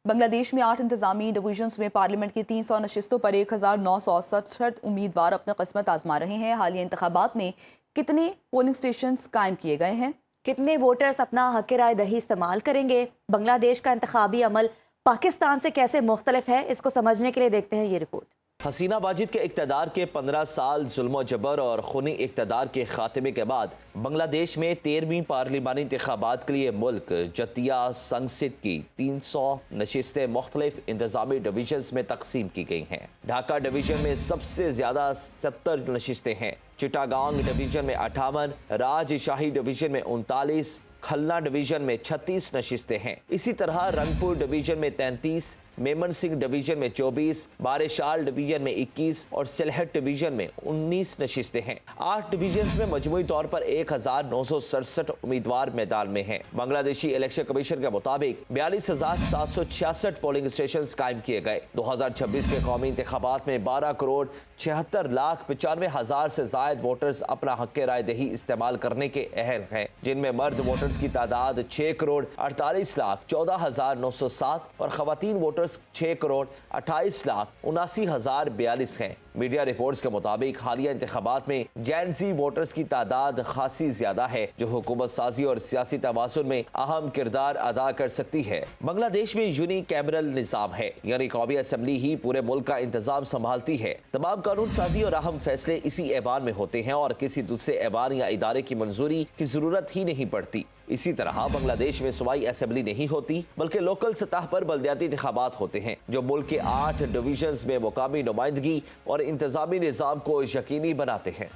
بنگلہ دیش میں 8 انتظامی ڈویژنز میں پارلیمنٹ کی 300 نشستوں پر 1967 امیدوار اپنا قسمت آزما رہے ہیں۔ حالیہ انتخابات میں کتنے پولنگ سٹیشنز قائم کیے گئے ہیں؟ کتنے ووٹرز اپنا حق رائے دہی استعمال کریں گے؟ بنگلہ دیش کا انتخابی عمل پاکستان سے کیسے مختلف ہے، اس کو سمجھنے کے لیے دیکھتے ہیں یہ رپورٹ۔ حسینہ واجد کے اقتدار کے 15 سال ظلم و جبر اور خونی اقتدار کے خاتمے کے بعد بنگلہ دیش میں 13ویں پارلیمانی انتخابات کے لیے ملک جتیہ سنسد کی 300 نشستیں مختلف انتظامی ڈویژنز میں تقسیم کی گئی ہیں۔ ڈھاکہ ڈویژن میں سب سے زیادہ 70 نشستیں ہیں، چٹاگانگ ڈویژن میں 58، راج شاہی ڈویژن میں 39، کھلنا ڈویژن میں 36 نشستیں ہیں۔ اسی طرح رنگپور ڈویژن میں 33، میمن سنگھ ڈویژن میں 24، بارشال ڈویژن میں 21 اور سلہٹ ڈویژن میں 19 نشستیں ہیں۔ 8 ڈویژنز میں مجموعی طور پر 1967 امیدوار میدان میں ہیں۔ بنگلہ دیشی الیکشن کمیشن کے مطابق 42,766 پولنگ اسٹیشنز قائم کیے گئے۔ 2026 کے قومی انتخابات میں 12,76,95,000 سے زائد ووٹرز اپنا حق رائے دہی استعمال کرنے کے اہل ہیں، جن میں مرد ووٹرز کی تعداد 6,48,14,907 اور خواتین ووٹرز 6,28,79,042 ہیں۔ میڈیا رپورٹس کے مطابق حالیہ انتخابات میں جین زی ووٹرز کی تعداد خاصی زیادہ ہے، جو حکومت سازی اور سیاسی توازن میں اہم کردار ادا کر سکتی ہے۔ بنگلہ دیش میں یونی کیمرل نظام ہے، یعنی قومی اسمبلی ہی پورے ملک کا انتظام سنبھالتی ہے۔ تمام قانون سازی اور اہم فیصلے اسی ایوان میں ہوتے ہیں اور کسی دوسرے ایوان یا ادارے کی منظوری کی ضرورت ہی نہیں پڑتی۔ اسی طرح بنگلہ دیش میں صوبائی اسمبلی نہیں ہوتی، بلکہ لوکل سطح پر بلدیاتی انتخابات ہوتے ہیں، جو ملک کے 8 ڈویژنز میں مقامی نمائندگی اور انتظامی نظام کو یقینی بناتے ہیں۔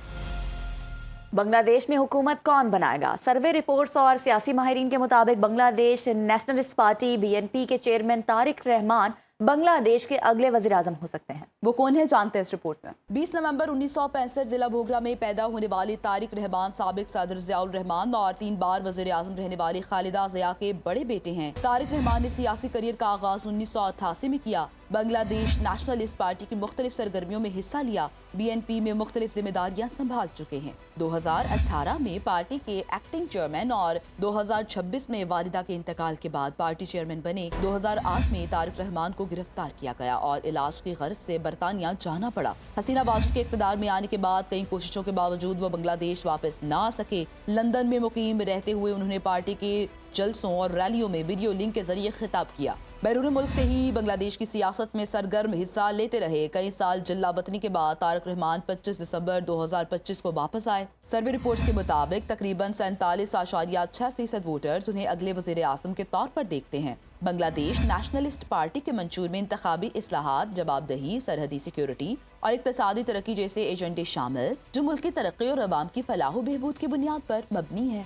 بنگلہ دیش میں حکومت کون بنائے گا؟ سروے رپورٹس اور سیاسی ماہرین کے مطابق بنگلہ دیش نیشنلسٹ پارٹی BNP کے چیئرمین طارق رحمان بنگلہ دیش کے اگلے وزیر اعظم ہو سکتے ہیں۔ وہ کون ہے، جانتے ہیں اس رپورٹ میں۔ 20 نومبر 1965 ضلع بھوگرا میں پیدا ہونے والی طارق رحمان سابق صدر ضیاء الرحمان اور 3 بار وزیر اعظم رہنے والی خالدہ ضیاء کے بڑے بیٹے ہیں۔ طارق رحمان نے سیاسی کریئر کا آغاز 1988 میں کیا۔ بنگلہ دیش نیشنلسٹ پارٹی کی مختلف سرگرمیوں میں حصہ لیا، BNP میں مختلف ذمہ داریاں سنبھال چکے ہیں۔ 2018 میں پارٹی کے ایکٹنگ چیئرمین اور 2026 میں والدہ کے انتقال کے بعد پارٹی چیئرمین بنے۔ 2008 میں طارق رحمان کو گرفتار کیا گیا اور علاج کی غرض سے برطانیہ جانا پڑا۔ حسینہ واجد کے اقتدار میں آنے کے بعد کئی کوششوں کے باوجود وہ بنگلہ دیش واپس نہ آ سکے۔ لندن میں مقیم رہتے ہوئے انہوں نے پارٹی کے جلسوں اور ریلیوں میں ویڈیو لنک کے ذریعے خطاب کیا۔ بیرون ملک سے ہی بنگلہ دیش کی سیاست میں سرگرم حصہ لیتے رہے۔ کئی سال جلا وطنی کے بعد طارق رحمان 25 دسمبر 2025 کو واپس آئے۔ سروے رپورٹس کے مطابق تقریباً 47.6% ووٹرز انہیں اگلے وزیر اعظم کے طور پر دیکھتے ہیں۔ بنگلہ دیش نیشنلسٹ پارٹی کے منشور میں انتخابی اصلاحات، جوابدہی، سرحدی سیکیورٹی اور اقتصادی ترقی جیسے ایجنڈے شامل، جو ملک کی ترقی اور عوام کی فلاح و بہبود کی بنیاد پر مبنی ہے۔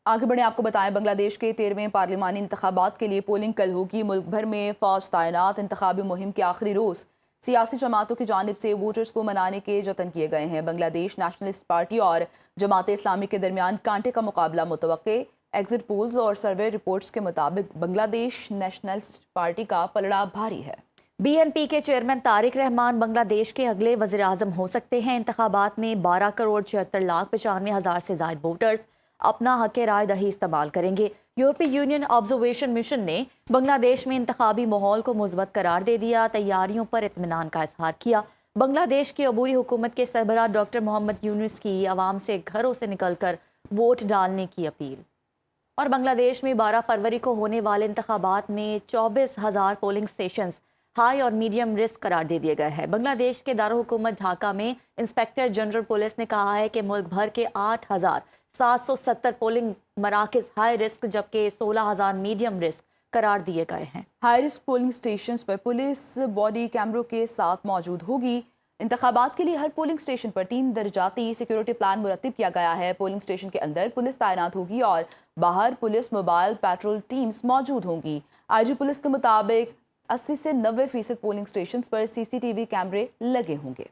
آگے بڑھیں، آپ کو بتائیں بنگلہ دیش کے 13ویں پارلیمانی انتخابات کے لیے پولنگ کل ہوگی۔ ملک بھر میں فوج تعینات۔ انتخابی مہم کے آخری روز سیاسی جماعتوں کی جانب سے ووٹرز کو منانے کے جتن کیے گئے ہیں۔ بنگلہ دیش نیشنلسٹ پارٹی اور جماعت اسلامی کے درمیان کانٹے کا مقابلہ متوقع۔ ایگزٹ پولز اور سروے رپورٹس کے مطابق بنگلہ دیش نیشنلسٹ پارٹی کا پلڑا بھاری ہے۔ BNP کے چیئرمین طارق رحمان بنگلہ دیش کے اگلے وزیر اعظم ہو سکتے ہیں۔ انتخابات میں 12,76,95,000 سے زائد ووٹرز اپنا حق رائے دہی استعمال کریں گے۔ یورپی یونین آبزرویشن مشن نے بنگلہ دیش میں انتخابی ماحول کو مثبت قرار دے دیا، تیاریوں پر اطمینان کا اظہار کیا۔ بنگلہ دیش کی عبوری حکومت کے سربراہ ڈاکٹر محمد یونس کی عوام سے گھروں سے نکل کر ووٹ ڈالنے کی اپیل۔ اور بنگلہ دیش میں 12 فروری کو ہونے والے انتخابات میں 24,000 پولنگ سٹیشنز ہائی اور میڈیم رسک قرار دے دیے گئے ہیں۔ بنگلہ دیش کے دارالحکومت ڈھاکہ میں انسپیکٹر جنرل پولیس نے کہا ہے کہ ملک بھر کے 8,770 پولنگ مراکز ہائی رسک جبکہ 16,000 میڈیم رسک قرار دیے گئے ہیں۔ ہائی رسک پولنگ سٹیشنز پر پولیس باڈی کیمروں کے ساتھ موجود ہوگی۔ انتخابات کے لیے ہر پولنگ سٹیشن پر 3 درجاتی سیکیورٹی پلان مرتب کیا گیا ہے۔ پولنگ سٹیشن کے اندر پولیس تعینات ہوگی اور باہر پولیس موبائل پیٹرول ٹیمز موجود ہوں گی۔ IG پولیس کے مطابق 80 سے 90% پولنگ سٹیشنز پر CCTV کیمرے لگے ہوں گے۔